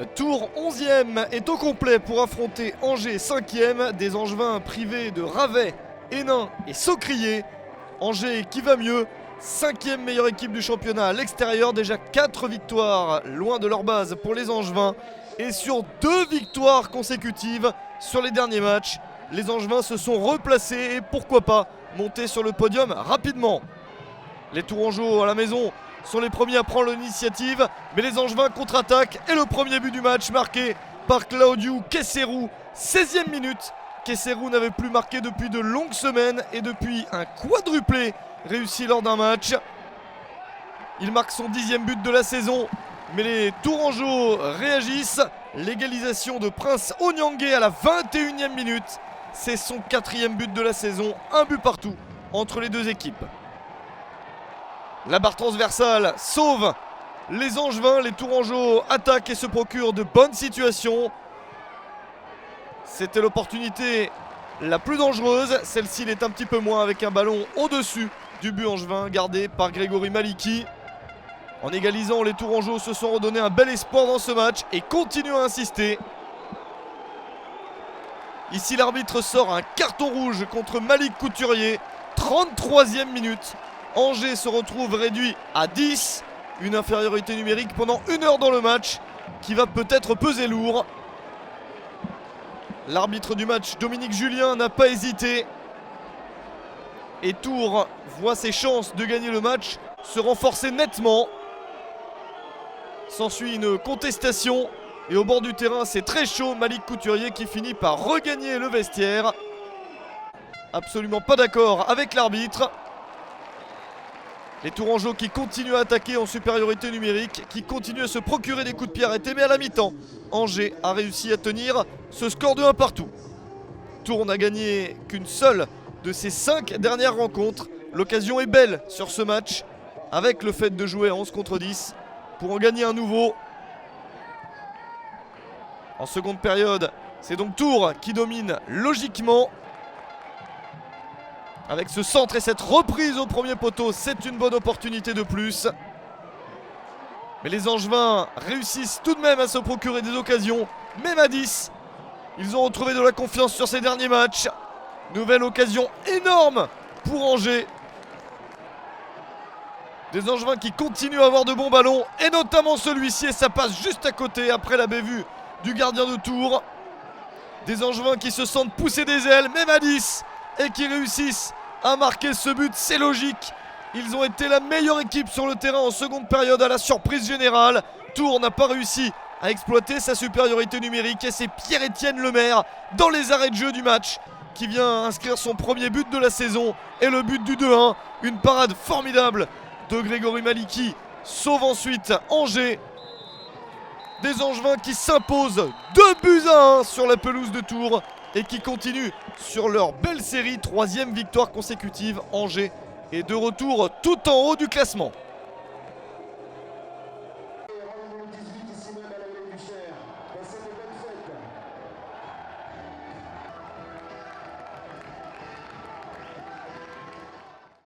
Tours 11e est au complet pour affronter Angers 5e, des Angevins privés de Ravet, Hénin et Saucrier. Angers qui va mieux, 5e meilleure équipe du championnat à l'extérieur, déjà 4 victoires loin de leur base pour les Angevins. Et sur 2 victoires consécutives sur les derniers matchs, les Angevins se sont replacés et pourquoi pas monter sur le podium rapidement. Les Tourangeaux à la maison sont les premiers à prendre l'initiative, mais les Angevins contre-attaquent et le premier but du match marqué par Claudiu Kesserou, 16e minute. Kesserou n'avait plus marqué depuis de longues semaines et depuis un quadruplé réussi lors d'un match. Il marque son 10e but de la saison, mais les Tourangeaux réagissent. L'égalisation de Prince Onyangé à la 21e minute, c'est son 4e but de la saison, un but partout entre les deux équipes. La barre transversale sauve les Angevins, les Tourangeaux attaquent et se procurent de bonnes situations. C'était l'opportunité la plus dangereuse, celle-ci l'est un petit peu moins avec un ballon au-dessus du but angevin gardé par Grégory Maliki. En égalisant, les Tourangeaux se sont redonné un bel espoir dans ce match et continuent à insister. Ici l'arbitre sort un carton rouge contre Malik Couturier, 33e minute. Angers se retrouve réduit à 10, une infériorité numérique pendant 1 heure dans le match qui va peut-être peser lourd. L'arbitre du match, Dominique Julien, n'a pas hésité. Et Tours voit ses chances de gagner le match se renforcer nettement. S'ensuit une contestation et au bord du terrain c'est très chaud, Malik Couturier qui finit par regagner le vestiaire. Absolument pas d'accord avec l'arbitre. Les Tourangeaux qui continuent à attaquer en supériorité numérique, qui continuent à se procurer des coups de pied arrêtés, mais à la mi-temps, Angers a réussi à tenir ce score de 1 partout. Tours n'a gagné qu'une seule de ses 5 dernières rencontres. L'occasion est belle sur ce match, avec le fait de jouer à 11 contre 10, pour en gagner un nouveau. En seconde période, c'est donc Tours qui domine logiquement. Avec ce centre et cette reprise au premier poteau, c'est une bonne opportunité de plus. Mais les Angevins réussissent tout de même à se procurer des occasions, même à 10. Ils ont retrouvé de la confiance sur ces derniers matchs. Nouvelle occasion énorme pour Angers. Des Angevins qui continuent à avoir de bons ballons, et notamment celui-ci, et ça passe juste à côté après la bévue du gardien de Tours. Des Angevins qui se sentent pousser des ailes, même à 10, et qui réussissent à marquer ce but, c'est logique. Ils ont été la meilleure équipe sur le terrain en seconde période à la surprise générale. Tours n'a pas réussi à exploiter sa supériorité numérique et c'est Pierre-Étienne Lemaire dans les arrêts de jeu du match qui vient inscrire son premier but de la saison et le but du 2-1. Une parade formidable de Grégory Maliki sauve ensuite Angers. Des Angevins qui s'imposent 2-1 sur la pelouse de Tours et qui continuent sur leur belle série, 3e victoire consécutive. Angers est de retour tout en haut du classement.